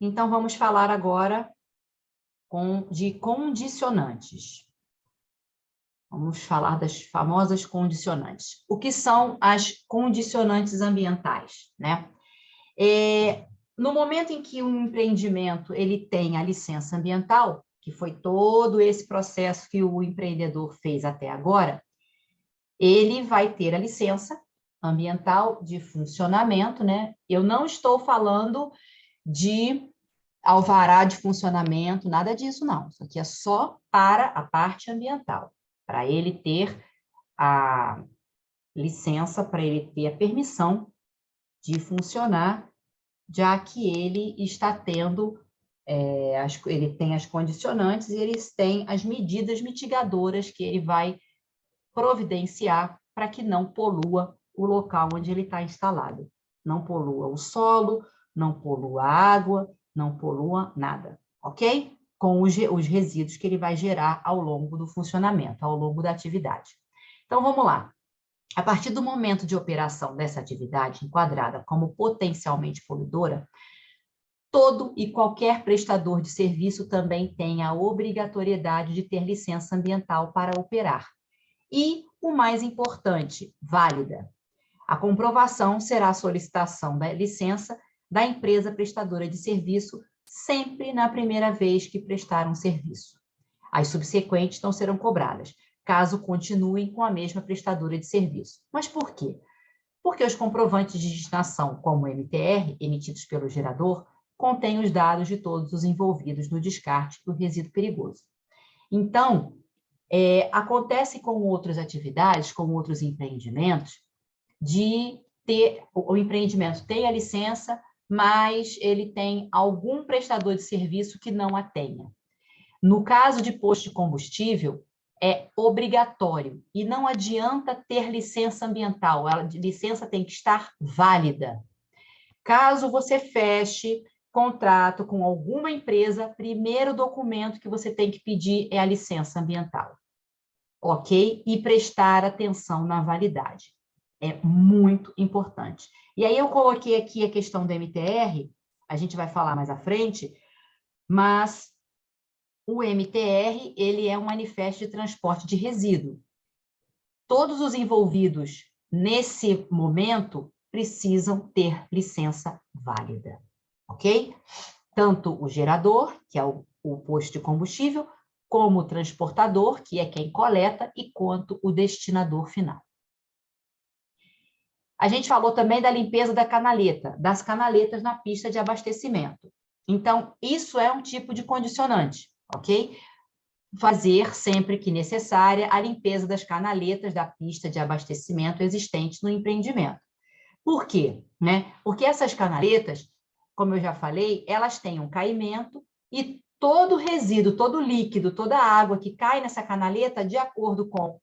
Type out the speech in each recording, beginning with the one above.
Então, vamos falar agora de condicionantes. Vamos falar das famosas condicionantes. O que são as condicionantes ambientais, né? No momento em que um empreendimento ele tem a licença ambiental, que foi todo esse processo que o empreendedor fez até agora, ele vai ter a licença ambiental de funcionamento, né? Eu não estou falando de alvará de funcionamento, nada disso, não. Isso aqui é só para a parte ambiental, para ele ter a licença, para ele ter a permissão de funcionar, já que ele está tendo, ele tem as condicionantes e eles têm as medidas mitigadoras que ele vai providenciar para que não polua o local onde ele está instalado. Não polua o solo, não polua a água, não polua nada, ok? Com os resíduos que ele vai gerar ao longo do funcionamento, ao longo da atividade. Então, vamos lá. A partir do momento de operação dessa atividade enquadrada como potencialmente poluidora, todo e qualquer prestador de serviço também tem a obrigatoriedade de ter licença ambiental para operar. E, o mais importante, válida. A comprovação será a solicitação da licença da empresa prestadora de serviço sempre na primeira vez que prestar um serviço. As subsequentes não serão cobradas, caso continuem com a mesma prestadora de serviço. Mas por quê? Porque os comprovantes de destinação, como o MTR, emitidos pelo gerador, contêm os dados de todos os envolvidos no descarte do resíduo perigoso. Então, acontece com outras atividades, com outros empreendimentos, de ter, o empreendimento tem a licença, mas ele tem algum prestador de serviço que não a tenha. No caso de posto de combustível, é obrigatório, e não adianta ter licença ambiental, a licença tem que estar válida. Caso você feche contrato com alguma empresa, primeiro documento que você tem que pedir é a licença ambiental, ok? E prestar atenção na validade. É muito importante. E aí eu coloquei aqui a questão do MTR, a gente vai falar mais à frente, mas o MTR, ele é um manifesto de transporte de resíduo. Todos os envolvidos nesse momento precisam ter licença válida, ok? Tanto o gerador, que é o posto de combustível, como o transportador, que é quem coleta, e quanto o destinador final. A gente falou também da limpeza da canaleta, das canaletas na pista de abastecimento. Então, isso é um tipo de condicionante, ok? Fazer, sempre que necessária, a limpeza das canaletas da pista de abastecimento existente no empreendimento. Por quê? Porque essas canaletas, como eu já falei, elas têm um caimento e todo resíduo, todo líquido, toda a água que cai nessa canaleta, de acordo com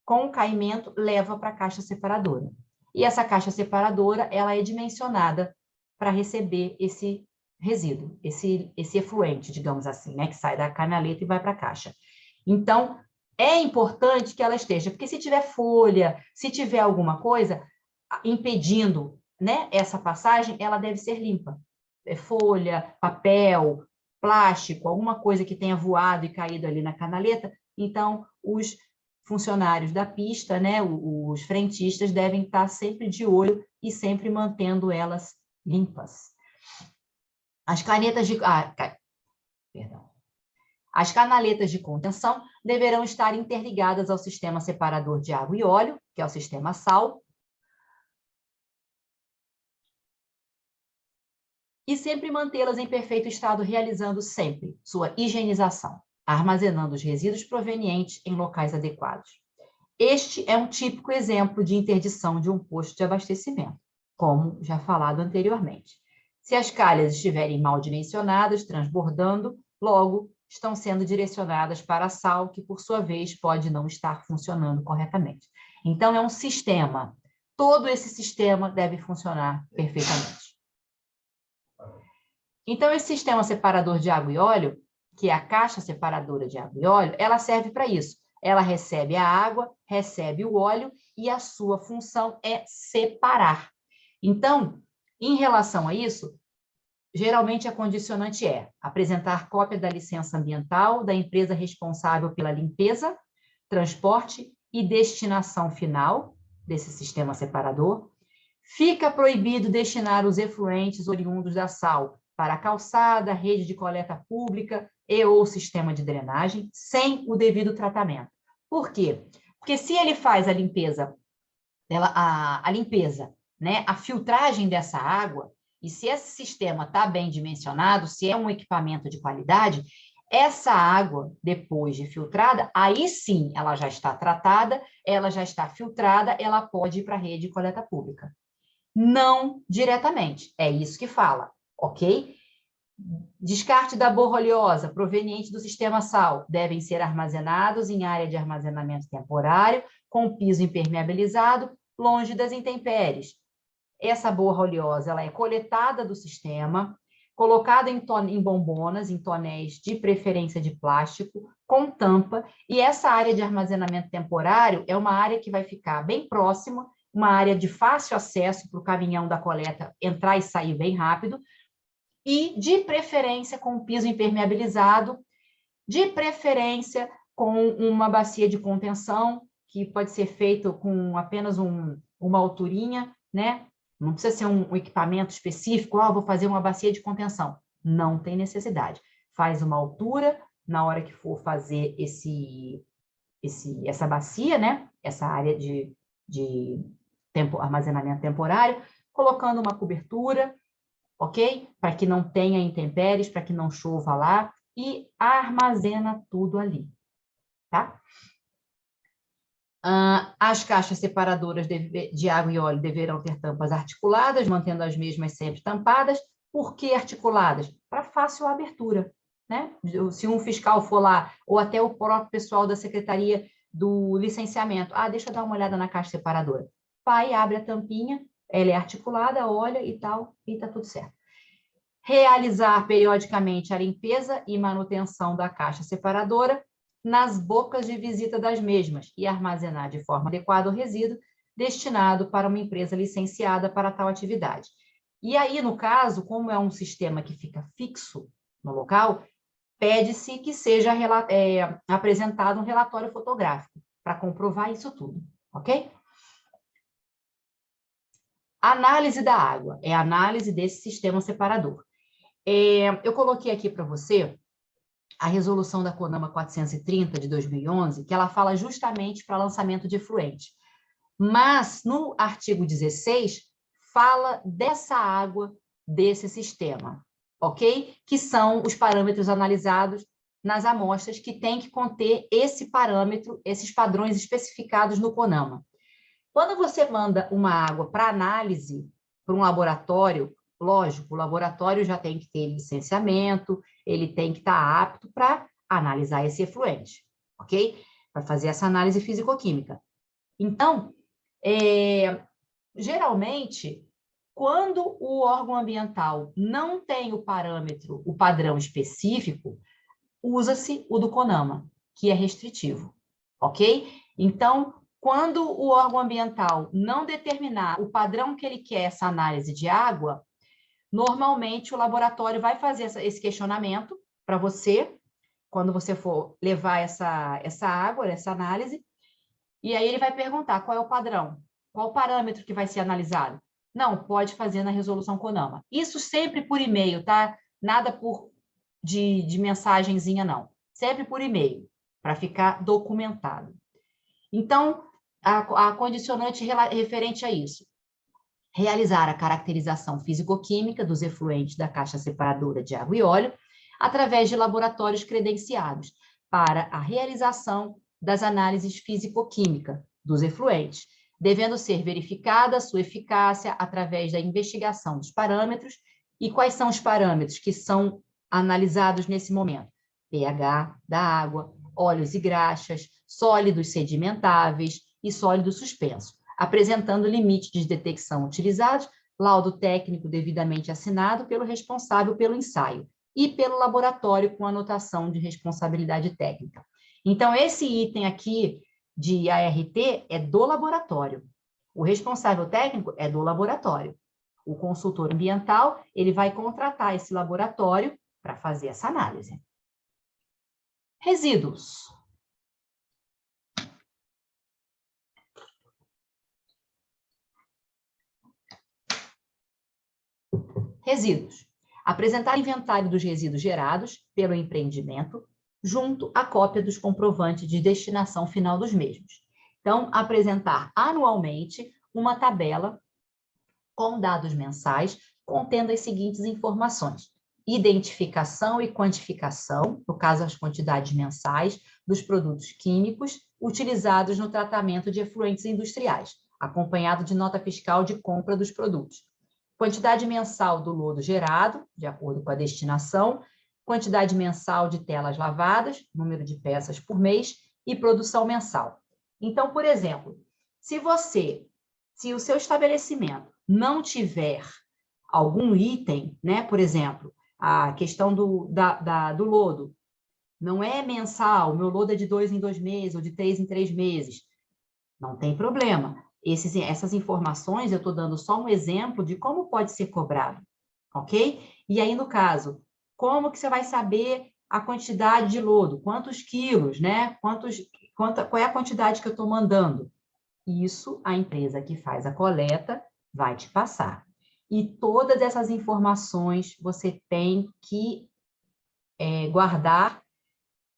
o caimento, leva para a caixa separadora. E essa caixa separadora, ela é dimensionada para receber esse resíduo, esse efluente, digamos assim, que sai da canaleta e vai para a caixa. Então, é importante que ela esteja, porque se tiver folha, se tiver alguma coisa impedindo, essa passagem, ela deve ser limpa. Folha, papel, plástico, alguma coisa que tenha voado e caído ali na canaleta, então os funcionários da pista, os frentistas devem estar sempre de olho e sempre mantendo elas limpas. As canetas de... perdão. As canaletas de contenção deverão estar interligadas ao sistema separador de água e óleo, que é o sistema SAL, e sempre mantê-las em perfeito estado, realizando sempre sua higienização, armazenando os resíduos provenientes em locais adequados. Este é um típico exemplo de interdição de um posto de abastecimento, como já falado anteriormente. Se as calhas estiverem mal dimensionadas, transbordando, logo estão sendo direcionadas para a SAL, que por sua vez pode não estar funcionando corretamente. Então é um sistema, todo esse sistema deve funcionar perfeitamente. Então esse sistema separador de água e óleo, que é a caixa separadora de água e óleo, ela serve para isso. Ela recebe a água, recebe o óleo e a sua função é separar. Então, em relação a isso, geralmente a condicionante é apresentar cópia da licença ambiental da empresa responsável pela limpeza, transporte e destinação final desse sistema separador. Fica proibido destinar os efluentes oriundos da sal para a calçada, rede de coleta pública e ou sistema de drenagem, sem o devido tratamento. Por quê? Porque se ele faz a limpeza, né, a filtragem dessa água, e se esse sistema está bem dimensionado, se é um equipamento de qualidade, essa água, depois de filtrada, aí sim ela já está tratada, ela já está filtrada, ela pode ir para a rede de coleta pública. Não diretamente, é isso que fala, ok? Descarte da borra oleosa proveniente do sistema sal devem ser armazenados em área de armazenamento temporário, com piso impermeabilizado, longe das intempéries. Essa borra oleosa ela é coletada do sistema, colocada em bombonas, em tonéis de preferência de plástico, com tampa, e essa área de armazenamento temporário é uma área que vai ficar bem próxima, uma área de fácil acesso para o caminhão da coleta entrar e sair bem rápido, e de preferência com piso impermeabilizado, de preferência com uma bacia de contenção, que pode ser feito com apenas uma alturinha, né? Não precisa ser um equipamento específico, vou fazer uma bacia de contenção. Não tem necessidade. Faz uma altura, na hora que for fazer essa bacia, né? Essa área de armazenamento temporário, colocando uma cobertura, ok? Para que não tenha intempéries, para que não chova lá, e armazena tudo ali, tá? As caixas separadoras de água e óleo deverão ter tampas articuladas, mantendo as mesmas sempre tampadas. Por que articuladas? Para fácil abertura, né? Se um fiscal for lá, ou até o próprio pessoal da Secretaria do Licenciamento, deixa eu dar uma olhada na caixa separadora. Vai, abre a tampinha, ela é articulada, olha e tal, e está tudo certo. Realizar periodicamente a limpeza e manutenção da caixa separadora nas bocas de visita das mesmas e armazenar de forma adequada o resíduo destinado para uma empresa licenciada para tal atividade. E aí, no caso, como é um sistema que fica fixo no local, pede-se que seja apresentado um relatório fotográfico para comprovar isso tudo, ok? Análise da água, é a análise desse sistema separador. Eu coloquei aqui para você a resolução da CONAMA 430 de 2011, que ela fala justamente para lançamento de efluente. Mas, no artigo 16, fala dessa água desse sistema, ok? Que são os parâmetros analisados nas amostras que tem que conter esse parâmetro, esses padrões especificados no CONAMA. Quando você manda uma água para análise para um laboratório, lógico, o laboratório já tem que ter licenciamento, ele tem que estar apto para analisar esse efluente, ok? Para fazer essa análise físico-química. Então, geralmente, quando o órgão ambiental não tem o parâmetro, o padrão específico, usa-se o do CONAMA, que é restritivo, ok? Então, quando o órgão ambiental não determinar o padrão que ele quer essa análise de água, normalmente o laboratório vai fazer esse questionamento para você, quando você for levar essa água, essa análise, e aí ele vai perguntar qual é o padrão, qual o parâmetro que vai ser analisado. Não, pode fazer na resolução CONAMA. Isso sempre por e-mail, tá? Nada de mensagenzinha, não. Sempre por e-mail, para ficar documentado. Então, a condicionante referente a isso. Realizar a caracterização físico-química dos efluentes da caixa separadora de água e óleo através de laboratórios credenciados para a realização das análises físico-químicas dos efluentes, devendo ser verificada sua eficácia através da investigação dos parâmetros. E quais são os parâmetros que são analisados nesse momento? pH da água, óleos e graxas, sólidos sedimentáveis e sólidos suspensos, apresentando limites de detecção utilizados, laudo técnico devidamente assinado pelo responsável pelo ensaio e pelo laboratório com anotação de responsabilidade técnica. Então, esse item aqui de ART é do laboratório. O responsável técnico é do laboratório. o consultor ambiental, ele vai contratar esse laboratório para fazer essa análise. Resíduos. Resíduos. Apresentar inventário dos resíduos gerados pelo empreendimento, junto à cópia dos comprovantes de destinação final dos mesmos. Então, apresentar anualmente uma tabela com dados mensais, contendo as seguintes informações: identificação e quantificação, no caso as quantidades mensais, dos produtos químicos utilizados no tratamento de efluentes industriais, acompanhado de nota fiscal de compra dos produtos. Quantidade mensal do lodo gerado, de acordo com a destinação, quantidade mensal de telas lavadas, número de peças por mês e produção mensal. Então, por exemplo, se o seu estabelecimento não tiver algum item, né, por exemplo, a questão do lodo, não é mensal, meu lodo é de 2 em 2 meses ou de 3 em 3 meses, não tem problema. Essas informações, eu estou dando só um exemplo de como pode ser cobrado, ok? E aí, no caso, como que você vai saber a quantidade de lodo? Quantos quilos, né? Qual é a quantidade que eu estou mandando? Isso, a empresa que faz a coleta vai te passar. E todas essas informações você tem que guardar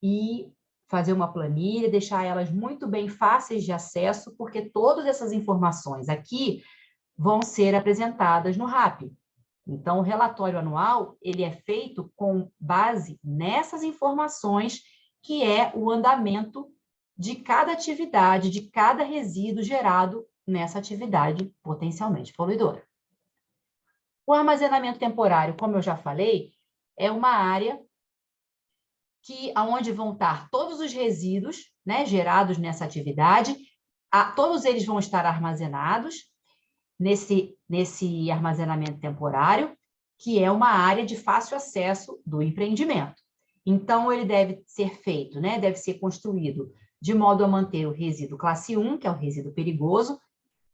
e fazer uma planilha, deixar elas muito bem fáceis de acesso, porque todas essas informações aqui vão ser apresentadas no RAP. Então, o relatório anual, ele é feito com base nessas informações, que é o andamento de cada atividade, de cada resíduo gerado nessa atividade potencialmente poluidora. O armazenamento temporário, como eu já falei, é uma área onde vão estar todos os resíduos, né, gerados nessa atividade, todos eles vão estar armazenados nesse armazenamento temporário, que é uma área de fácil acesso do empreendimento. Então, ele deve ser feito, né, deve ser construído de modo a manter o resíduo classe 1, que é o resíduo perigoso,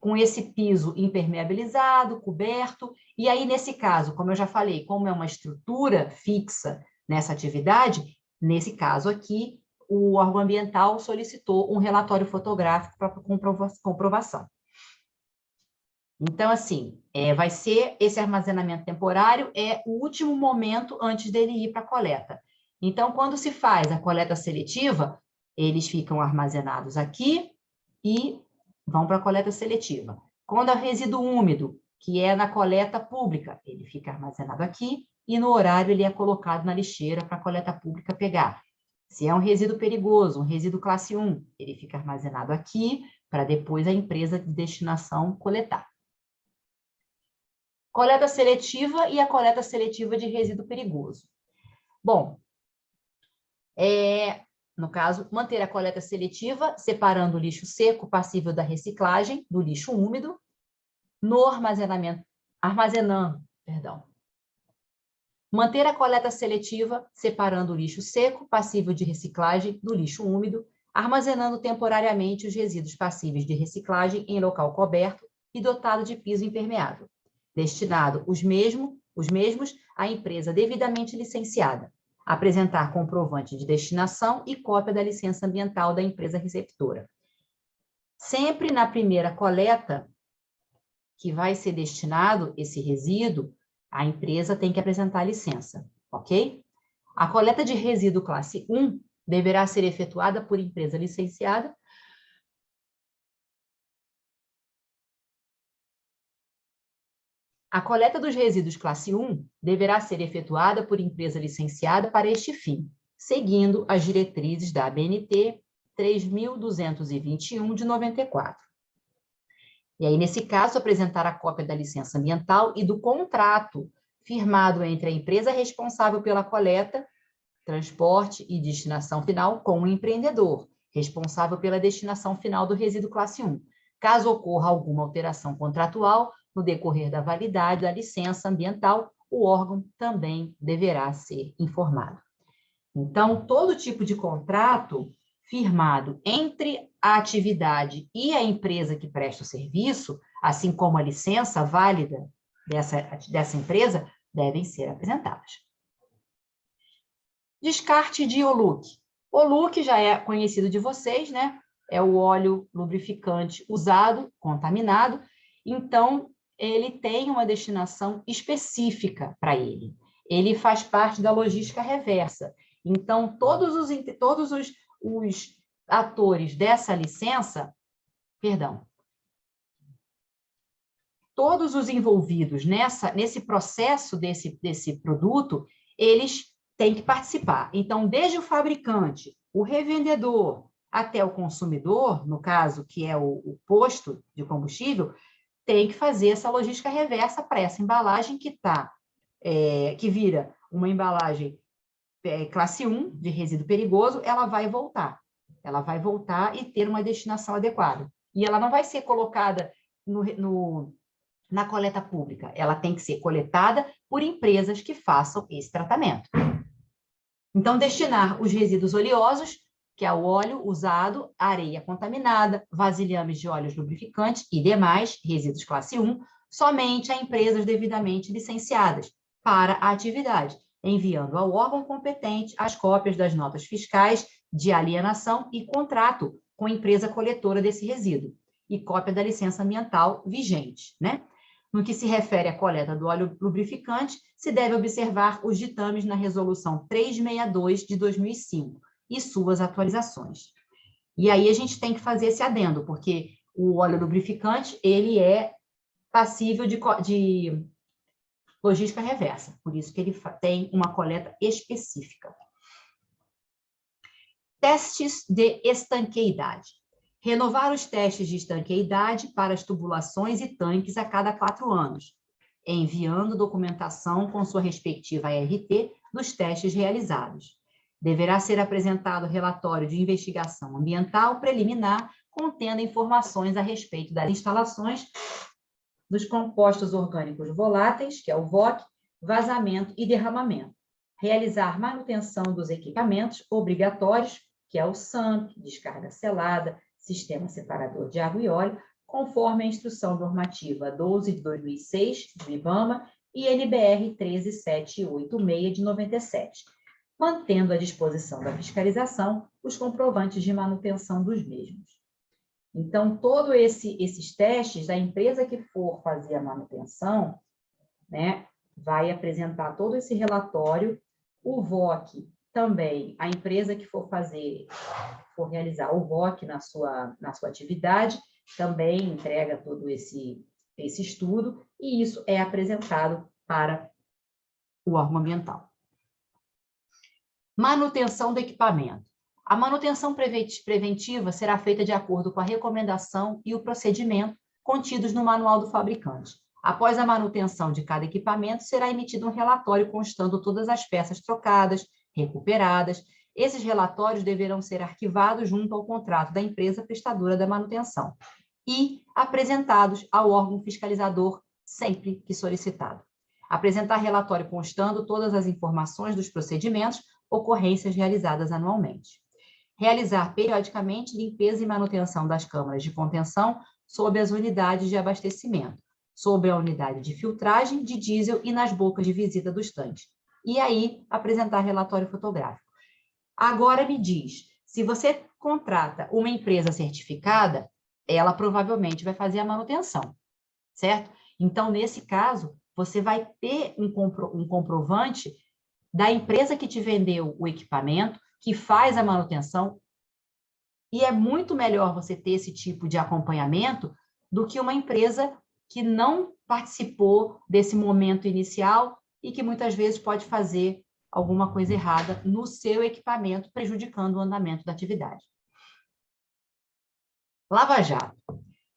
com esse piso impermeabilizado, coberto, e aí, nesse caso, como eu já falei, como é uma estrutura fixa nessa atividade, nesse caso aqui, o órgão ambiental solicitou um relatório fotográfico para comprovação. Então, assim, vai ser esse armazenamento temporário, é o último momento antes dele ir para a coleta. Então, quando se faz a coleta seletiva, eles ficam armazenados aqui e vão para a coleta seletiva. Quando é resíduo úmido, que é na coleta pública, ele fica armazenado aqui e no horário ele é colocado na lixeira para a coleta pública pegar. Se é um resíduo perigoso, um resíduo classe 1, ele fica armazenado aqui para depois a empresa de destinação coletar. Coleta seletiva e a coleta seletiva de resíduo perigoso. Bom, no caso, manter a coleta seletiva, separando o lixo seco passível da reciclagem do lixo úmido, armazenando. Manter a coleta seletiva, separando o lixo seco passível de reciclagem do lixo úmido, armazenando temporariamente os resíduos passíveis de reciclagem em local coberto e dotado de piso impermeável, destinado os mesmos à empresa devidamente licenciada. Apresentar comprovante de destinação e cópia da licença ambiental da empresa receptora. Sempre na primeira coleta que vai ser destinado esse resíduo, a empresa tem que apresentar a licença, ok? A coleta de resíduo classe 1 deverá ser efetuada por empresa licenciada A coleta dos resíduos classe 1 deverá ser efetuada por empresa licenciada para este fim, seguindo as diretrizes da ABNT 3.221 de 94. E aí, nesse caso, apresentar a cópia da licença ambiental e do contrato firmado entre a empresa responsável pela coleta, transporte e destinação final com o empreendedor, responsável pela destinação final do resíduo classe 1. Caso ocorra alguma alteração contratual, no decorrer da validade da licença ambiental, o órgão também deverá ser informado. Então, todo tipo de contrato firmado entre a atividade e a empresa que presta o serviço, assim como a licença válida dessa empresa devem ser apresentadas. Descarte de Oluc. Oluc já é conhecido de vocês, né? É o óleo lubrificante usado, contaminado, então ele tem uma destinação específica para ele. Ele faz parte da logística reversa. Então, todos os atores dessa licença, todos os envolvidos nesse processo desse produto, eles têm que participar. Então, desde o fabricante, o revendedor, até o consumidor, no caso, que é o posto de combustível, tem que fazer essa logística reversa para essa embalagem que vira uma embalagem classe 1 de resíduo perigoso, ela vai voltar. Ela vai voltar e ter uma destinação adequada. E ela não vai ser colocada na coleta pública. Ela tem que ser coletada por empresas que façam esse tratamento. Então, destinar os resíduos oleosos, que é o óleo usado, areia contaminada, vasilhames de óleos lubrificantes e demais resíduos classe 1, somente a empresas devidamente licenciadas para a atividade, enviando ao órgão competente as cópias das notas fiscais de alienação e contrato com a empresa coletora desse resíduo, e cópia da licença ambiental vigente, né? No que se refere à coleta do óleo lubrificante, se deve observar os ditames na Resolução 362 de 2005 e suas atualizações. E aí a gente tem que fazer esse adendo, porque o óleo lubrificante, ele é passível de logística reversa, por isso que ele tem uma coleta específica. Testes de estanqueidade. Renovar os testes de estanqueidade para as tubulações e tanques a cada 4 anos, enviando documentação com sua respectiva ART dos testes realizados. Deverá ser apresentado relatório de investigação ambiental preliminar, contendo informações a respeito das instalações dos compostos orgânicos voláteis, que é o VOC, vazamento e derramamento. Realizar manutenção dos equipamentos obrigatórios, que é o SAMP, descarga selada, Sistema Separador de Água e Óleo, conforme a Instrução Normativa 12 de 2006, do IBAMA, e NBR 13786 de 97, mantendo à disposição da fiscalização os comprovantes de manutenção dos mesmos. Então, todos esses testes, a empresa que for fazer a manutenção, né, vai apresentar todo esse relatório, o VOC também, a empresa que for realizar o VOC na sua atividade, também entrega todo esse estudo, e isso é apresentado para o órgão ambiental. Manutenção do equipamento. A manutenção preventiva será feita de acordo com a recomendação e o procedimento contidos no manual do fabricante. Após a manutenção de cada equipamento, será emitido um relatório constando todas as peças trocadas, recuperadas. Esses relatórios deverão ser arquivados junto ao contrato da empresa prestadora da manutenção e apresentados ao órgão fiscalizador sempre que solicitado. Apresentar relatório constando todas as informações dos procedimentos, ocorrências realizadas anualmente. Realizar periodicamente limpeza e manutenção das câmaras de contenção sob as unidades de abastecimento, sob a unidade de filtragem de diesel e nas bocas de visita dos tanques. E aí, apresentar relatório fotográfico. Agora me diz, se você contrata uma empresa certificada, ela provavelmente vai fazer a manutenção, certo? Então, nesse caso, você vai ter um comprovante da empresa que te vendeu o equipamento, que faz a manutenção, e é muito melhor você ter esse tipo de acompanhamento do que uma empresa que não participou desse momento inicial e que muitas vezes pode fazer alguma coisa errada no seu equipamento, prejudicando o andamento da atividade. Lava Jato.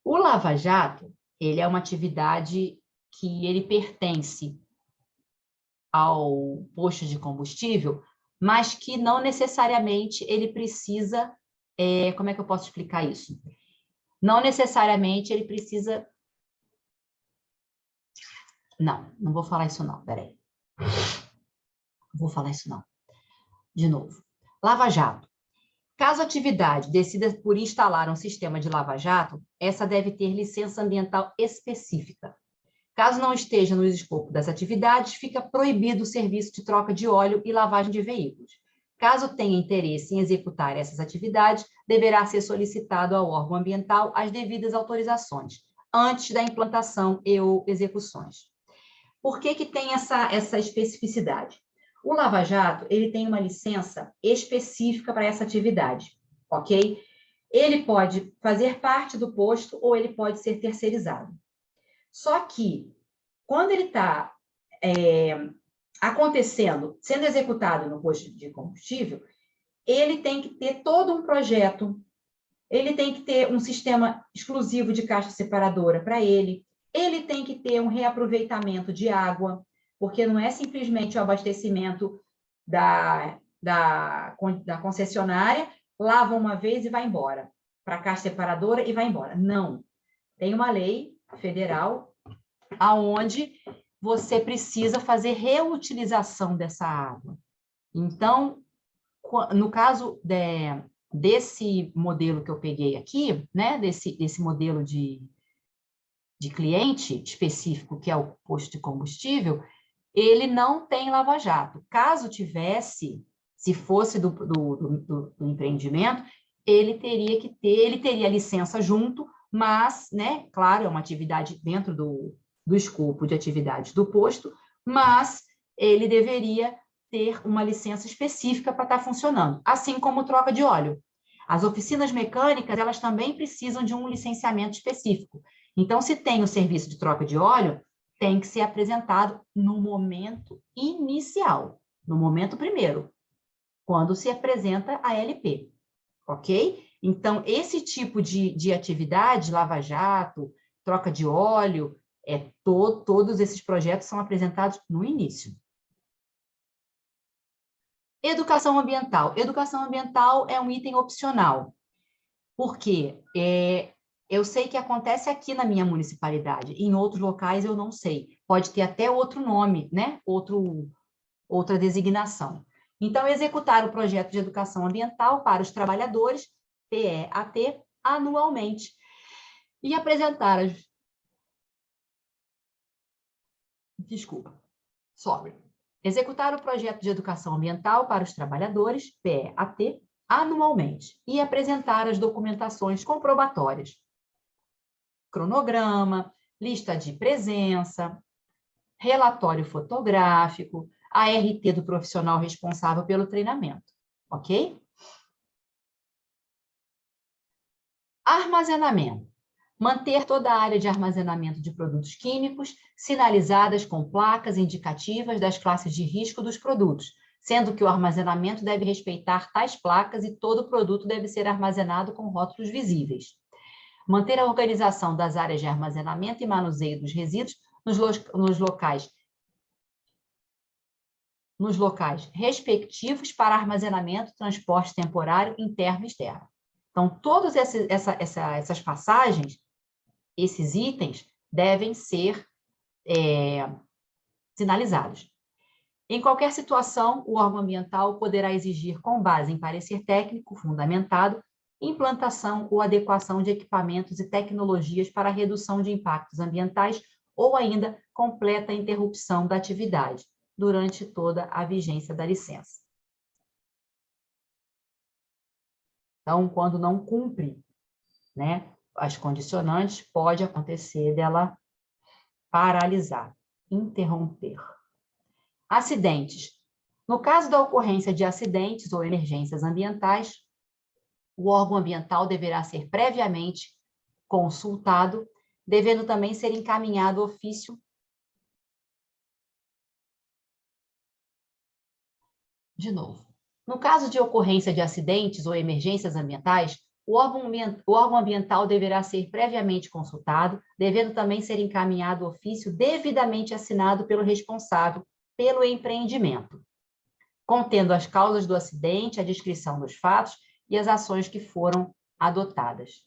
O Lava Jato, ele é uma atividade que ele pertence ao posto de combustível, mas que não necessariamente ele precisa... como é que eu posso explicar isso? Não necessariamente ele precisa... Não vou falar isso não, peraí. Não vou falar isso não. De novo. Lava Jato. Caso a atividade decida por instalar um sistema de lava-jato, essa deve ter licença ambiental específica. Caso não esteja no escopo das atividades, fica proibido o serviço de troca de óleo e lavagem de veículos. Caso tenha interesse em executar essas atividades, deverá ser solicitado ao órgão ambiental as devidas autorizações, antes da implantação e ou execuções. Por que que tem essa especificidade? O Lava Jato, ele tem uma licença específica para essa atividade, ok? Ele pode fazer parte do posto ou ele pode ser terceirizado. Só que, quando ele está acontecendo, sendo executado no posto de combustível, ele tem que ter todo um projeto, ele tem que ter um sistema exclusivo de caixa separadora para ele tem que ter um reaproveitamento de água, porque não é simplesmente o abastecimento da concessionária, lava uma vez e vai embora, para a caixa separadora e vai embora. Não. Tem uma lei federal aonde você precisa fazer reutilização dessa água. Então, no caso desse modelo que eu peguei aqui, né, desse modelo de cliente específico, que é o posto de combustível, ele não tem lava-jato. Caso tivesse, se fosse do empreendimento, ele teria licença junto, mas, né, claro, é uma atividade dentro do escopo de atividades do posto, mas ele deveria ter uma licença específica para estar funcionando, assim como troca de óleo. As oficinas mecânicas, elas também precisam de um licenciamento específico. Então, se tem o serviço de troca de óleo, tem que ser apresentado no momento inicial, no momento primeiro, quando se apresenta a LP, ok? Então, esse tipo de atividade, lava-jato, troca de óleo, todos esses projetos são apresentados no início. Educação ambiental. Educação ambiental é um item opcional, porque eu sei que acontece aqui na minha municipalidade, em outros locais eu não sei. Pode ter até outro nome, né? Outra designação. Então, executar o projeto de educação ambiental para os trabalhadores, PEAT, anualmente, e apresentar as... Executar o projeto de educação ambiental para os trabalhadores, PEAT, anualmente, e apresentar as documentações comprobatórias. Cronograma, lista de presença, relatório fotográfico, a RT do profissional responsável pelo treinamento, ok? Armazenamento. Manter toda a área de armazenamento de produtos químicos sinalizadas com placas indicativas das classes de risco dos produtos, sendo que o armazenamento deve respeitar tais placas e todo produto deve ser armazenado com rótulos visíveis. Manter a organização das áreas de armazenamento e manuseio dos resíduos nos locais respectivos para armazenamento, transporte temporário, interno e externo. Então, todas essas passagens, esses itens, devem ser sinalizados. Em qualquer situação, o órgão ambiental poderá exigir, com base em parecer técnico fundamentado, implantação ou adequação de equipamentos e tecnologias para a redução de impactos ambientais ou ainda completa interrupção da atividade durante toda a vigência da licença. Então, quando não cumpre, né, as condicionantes, pode acontecer dela paralisar, interromper. Acidentes. No caso da ocorrência de acidentes ou emergências ambientais, o órgão ambiental deverá ser previamente consultado, devendo também ser encaminhado ofício de novo. No caso de ocorrência de acidentes ou emergências ambientais, o órgão ambiental deverá ser previamente consultado, devendo também ser encaminhado ofício devidamente assinado pelo responsável pelo empreendimento, contendo as causas do acidente, a descrição dos fatos e as ações que foram adotadas.